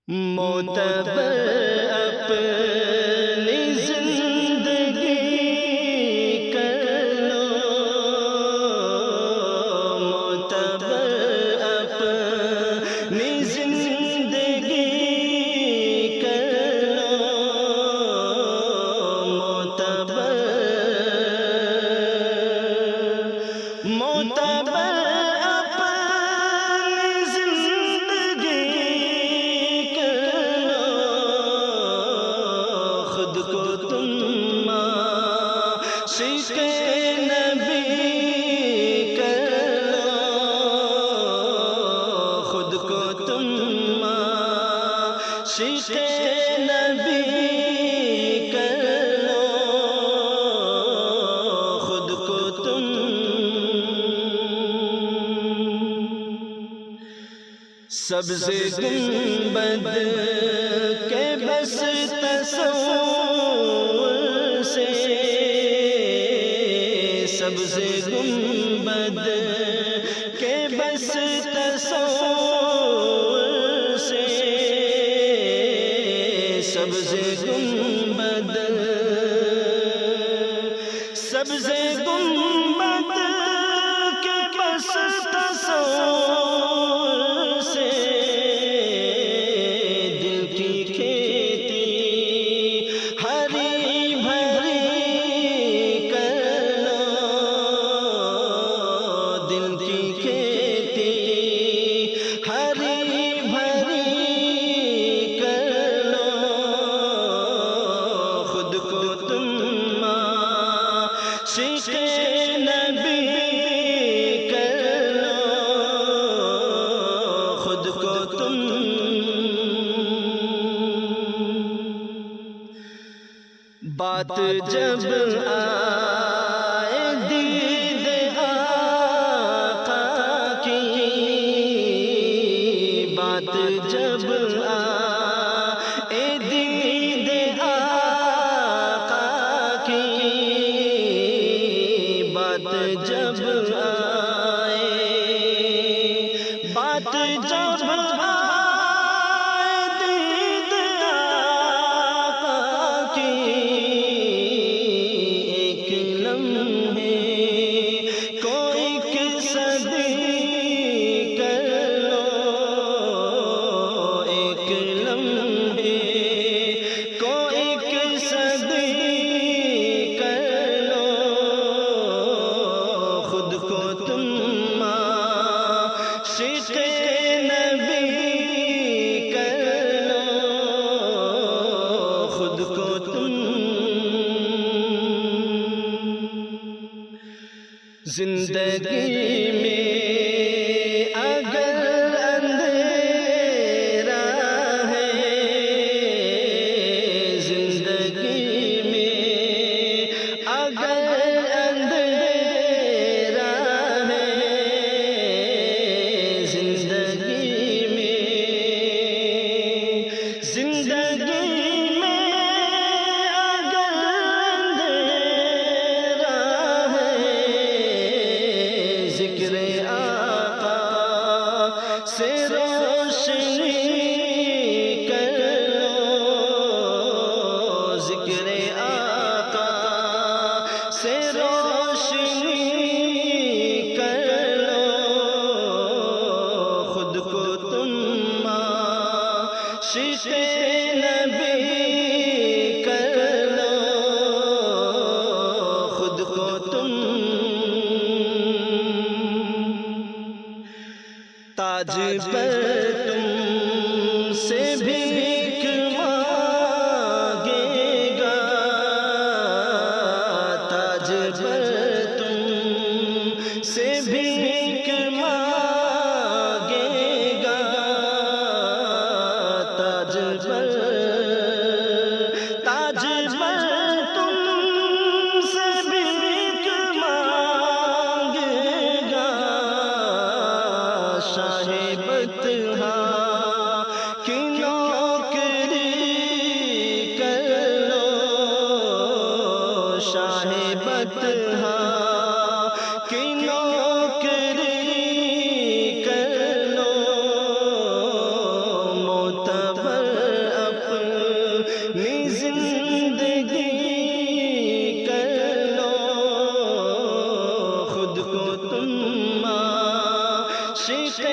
معتبر اپنی زندگی کر لو، معتبر اپنی زندگی کر لو، معتبر عاشق نبی کر لو، خود کو تم عاشق نبی کر لو، خود کو تم سبز گنبد کے بس تصور سے، سبز گنبد کے بس تصور سے، سبز گنبد، سبز گنبد کے بس تصور سے، دل کی کھیتی ہری بھری کر لو، دل کی کھیتی ہری بھری کر لو، خود کو تم عاشق نبی کر لو، خود کو تم بات جب آئے دید آقا کی، بات جب آئے دید آقا کی، بات جب آئے، بات جب آئے دید آقا کی، ایک لمحے کو ایک صدی کر لو، ایک لمحے کو ایک صدی کر لو، خود کو تم عاشق نبی کر لو، خود کو تم زندگی میں اگر اندھیرا ہے، زندگی میں اگر اندھیرا ہے، زندگی میں، زندگی میں اگر اندھیرا ہے، ذکر آقا سے روشنی کر لو، ذکر آقا سے روشنی کر لو، خود کو تم عاشق نبی کر لو، خود کو تم تاج پر تم سے بھی بھیک مانگے گا، تاج پر تم سے بھی بھیک مانگے گا، تاج پر عاشق